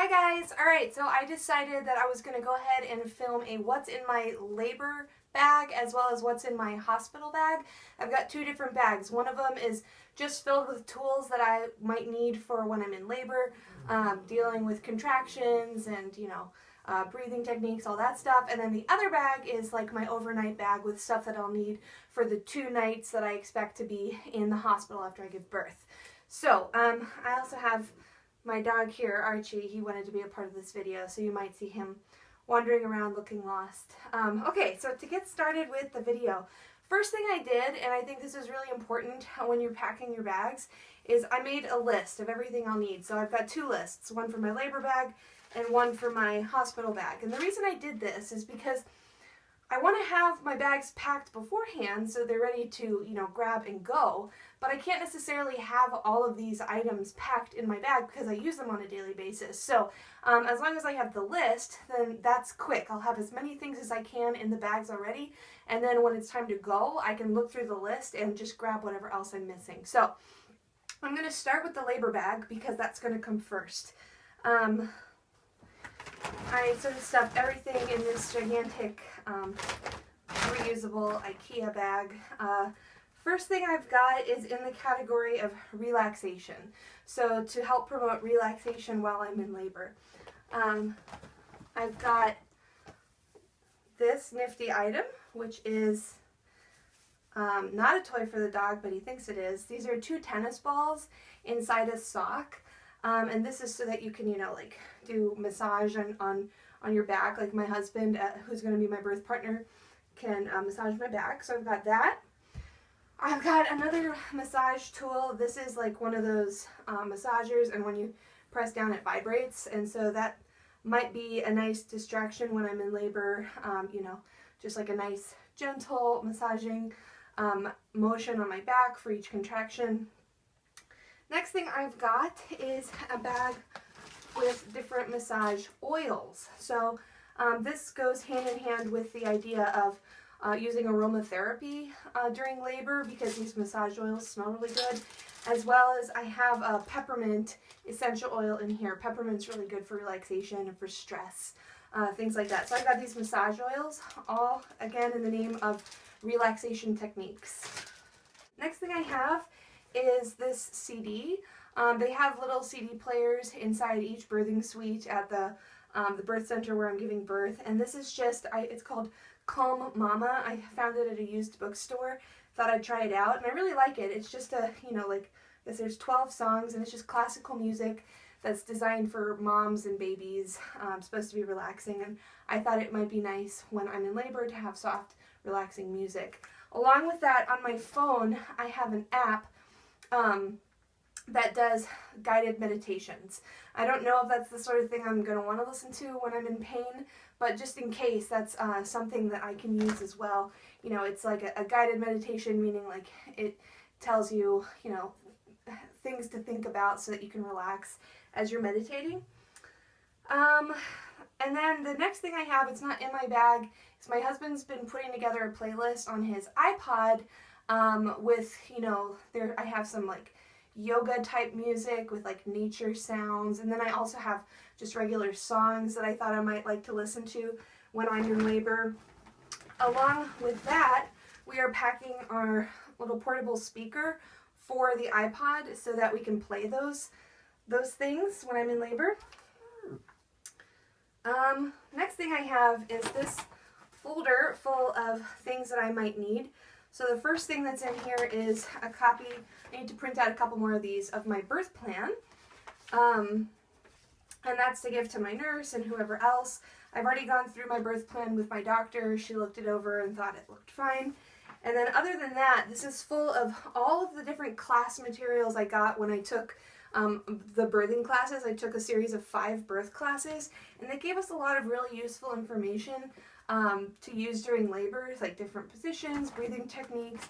Hi guys! Alright, so I decided that I was going to go ahead and film a what's in my labor bag as well as what's in my hospital bag. I've got two different bags. One of them is just filled with tools that I might need for when I'm in labor, dealing with contractions and, breathing techniques, all that stuff. And then the other bag is like my overnight bag with stuff that I'll need for the 2 nights that I expect to be in the hospital after I give birth. So, I also have my dog here, Archie. He wanted to be a part of this video, so you might see him wandering around looking lost. Okay, so to get started with the video, first thing I did, and I think this is really important when you're packing your bags, is I made a list of everything I'll need. So I've got 2 lists, one for my labor bag and one for my hospital bag. And the reason I did this is because I want to have my bags packed beforehand so they're ready to, grab and go, but I can't necessarily have all of these items packed in my bag because I use them on a daily basis. So as long as I have the list, then that's quick. I'll have as many things as I can in the bags already, and then when it's time to go, I can look through the list and just grab whatever else I'm missing. So I'm going to start with the labor bag because that's going to come first. I sort of stuffed everything in this gigantic reusable IKEA bag. First thing I've got is in the category of relaxation. So to help promote relaxation while I'm in labor. I've got this nifty item, which is not a toy for the dog, but he thinks it is. These are 2 tennis balls inside a sock. And this is so that you can, do massage on your back. Like my husband, who's going to be my birth partner, can massage my back. So I've got that. I've got another massage tool. This is like one of those massagers, and when you press down it vibrates, and so that might be a nice distraction when I'm in labor, just like a nice gentle massaging motion on my back for each contraction. Next thing I've got is a bag with different massage oils. So this goes hand in hand with the idea of using aromatherapy during labor because these massage oils smell really good, as well as I have a peppermint essential oil in here. Peppermint's really good for relaxation and for stress, things like that. So I've got these massage oils, all again in the name of relaxation techniques. Next thing I have is this CD. They have little CD players inside each birthing suite at the birth center where I'm giving birth, and this is just, it's called Calm Mama. I found it at a used bookstore, thought I'd try it out, and I really like it. It's just a, there's 12 songs, and it's just classical music that's designed for moms and babies, supposed to be relaxing, and I thought it might be nice when I'm in labor to have soft, relaxing music. Along with that, on my phone, I have an app that does guided meditations. I don't know if that's the sort of thing I'm going to want to listen to when I'm in pain, but just in case, that's something that I can use as well. It's like a guided meditation, meaning like it tells you, things to think about so that you can relax as you're meditating. And then the next thing I have, it's not in my bag, is my husband's been putting together a playlist on his iPod with, I have some like yoga type music with like nature sounds, and then I also have just regular songs that I thought I might like to listen to when I'm in labor. Along with that, we are packing our little portable speaker for the iPod so that we can play those things when I'm in labor. Next thing I have is this folder full of things that I might need. So the first thing that's in here is a copy, I need to print out a couple more of these, of my birth plan. And that's to give to my nurse and whoever else. I've already gone through my birth plan with my doctor. She looked it over and thought it looked fine. And then other than that, this is full of all of the different class materials I got when I took the birthing classes. I took a series of 5 birth classes, and they gave us a lot of really useful information to use during labor, like different positions, breathing techniques,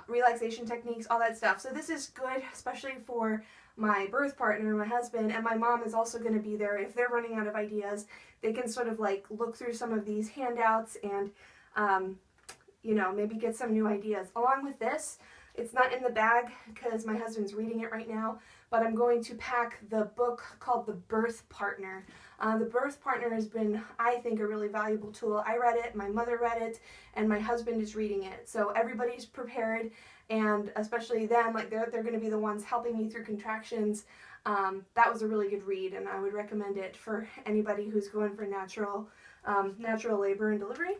relaxation techniques, all that stuff. So this is good, especially for my birth partner, my husband, and my mom is also going to be there. If they're running out of ideas, they can sort of like look through some of these handouts and, maybe get some new ideas. Along with this It's not in the bag because my husband's reading it right now, but I'm going to pack the book called The Birth Partner. The Birth Partner has been, I think, a really valuable tool. I read it, my mother read it, and my husband is reading it. So everybody's prepared, and especially them, like they're going to be the ones helping me through contractions. That was a really good read, and I would recommend it for anybody who's going for natural labor and delivery.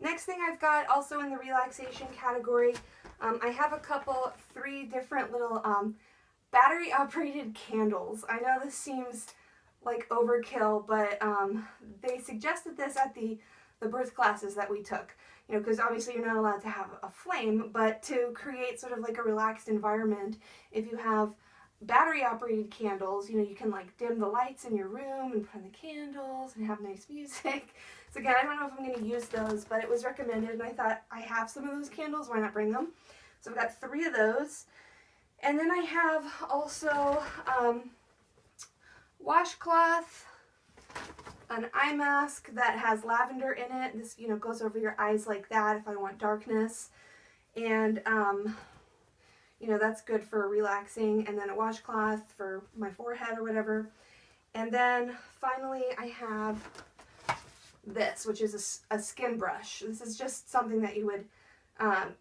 Next thing I've got, also in the relaxation category, I have three different little battery operated candles. I know this seems like overkill, but they suggested this at the birth classes that we took. You know, because obviously you're not allowed to have a flame, but to create sort of like a relaxed environment, if you have battery operated candles, you know, you can like dim the lights in your room and put on the candles and have nice music. So again, I don't know if I'm going to use those, but it was recommended, and I thought, I have some of those candles, why not bring them? So I've got 3 of those. And then I have also washcloth, an eye mask that has lavender in it. This, you know, goes over your eyes like that if I want darkness. And, you know, that's good for relaxing. And then a washcloth for my forehead or whatever. And then finally I have this, which is a skin brush. This is just something that you would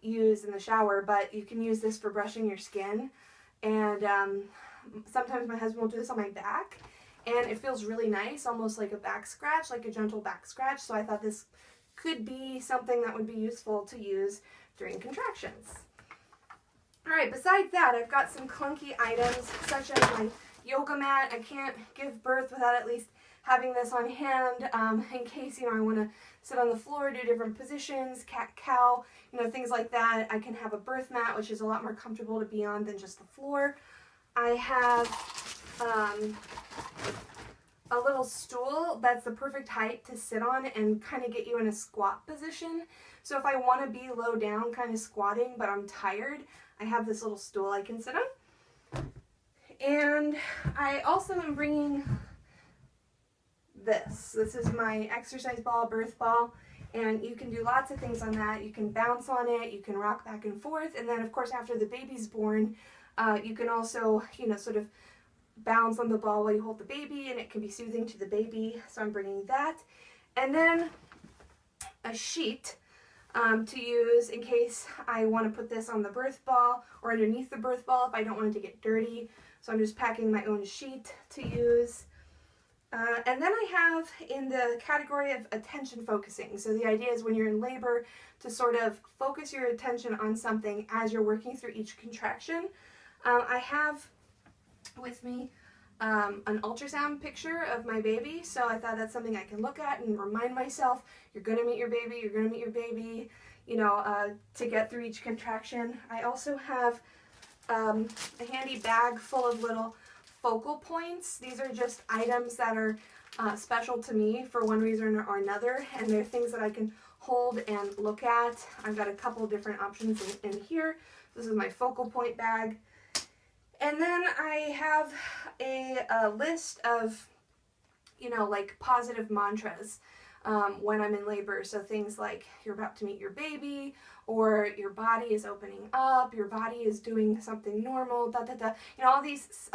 use in the shower, but you can use this for brushing your skin. And sometimes my husband will do this on my back, and it feels really nice, almost like a back scratch, like a gentle back scratch. So I thought this could be something that would be useful to use during contractions. Alright, besides that, I've got some clunky items, such as my yoga mat. I can't give birth without at least having this on hand, in case, you know, I want to sit on the floor, do different positions, cat-cow, you know, things like that. I can have a birth mat, which is a lot more comfortable to be on than just the floor. I have a little stool that's the perfect height to sit on and kind of get you in a squat position. So if I want to be low down, kind of squatting, but I'm tired, I have this little stool I can sit on. And I also am bringing this. This is my exercise ball, birth ball, and you can do lots of things on that. You can bounce on it, you can rock back and forth, and then of course after the baby's born, you can also, you know, sort of bounce on the ball while you hold the baby, and it can be soothing to the baby. So I'm bringing that. And then a sheet to use in case I want to put this on the birth ball or underneath the birth ball if I don't want it to get dirty. So I'm just packing my own sheet to use. And then I have in the category of attention focusing. So the idea is when you're in labor to sort of focus your attention on something as you're working through each contraction. I have with me an ultrasound picture of my baby, so I thought that's something I can look at and remind myself, you're going to meet your baby, you're going to meet your baby, you know, to get through each contraction. I also have a handy bag full of little focal points. These are just items that are special to me for one reason or another, and they're things that I can hold and look at. I've got a couple different options in here. This is my focal point bag. And then I have a list of, you know, like positive mantras when I'm in labor. So things like you're about to meet your baby, or your body is opening up, your body is doing something normal, da da da. You know, all these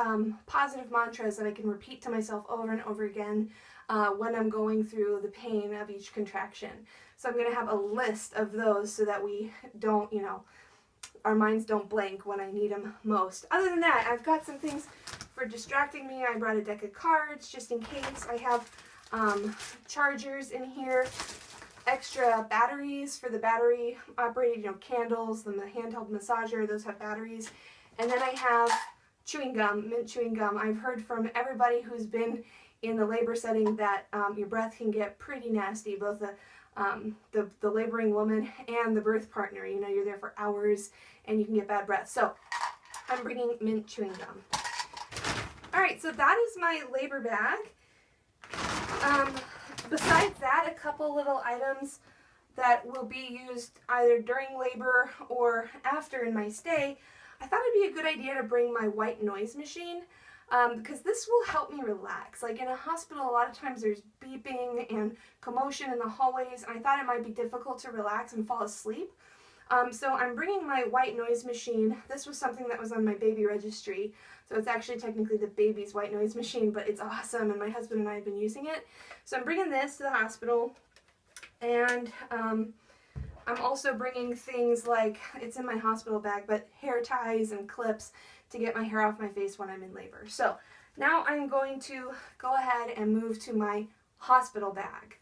positive mantras that I can repeat to myself over and over again when I'm going through the pain of each contraction. So I'm going to have a list of those so that we don't, you know, our minds don't blank when I need them most. Other than that, I've got some things for distracting me. I brought a deck of cards just in case. I have chargers in here, extra batteries for the battery operated, you know, candles, the handheld massager, those have batteries. And then I have chewing gum, mint chewing gum. I've heard from everybody who's been in the labor setting that your breath can get pretty nasty, both the laboring woman and the birth partner. You know, you're there for hours and you can get bad breath. So I'm bringing mint chewing gum. All right, so that is my labor bag. Besides that, a couple little items that will be used either during labor or after in my stay. I thought it'd be a good idea to bring my white noise machine because this will help me relax. Like in a hospital, a lot of times there's beeping and commotion in the hallways, and I thought it might be difficult to relax and fall asleep. So I'm bringing my white noise machine. This was something that was on my baby registry, so it's actually technically the baby's white noise machine, but it's awesome, and my husband and I have been using it. So I'm bringing this to the hospital, and I'm also bringing things like, it's in my hospital bag, but hair ties and clips to get my hair off my face when I'm in labor. So now I'm going to go ahead and move to my hospital bag.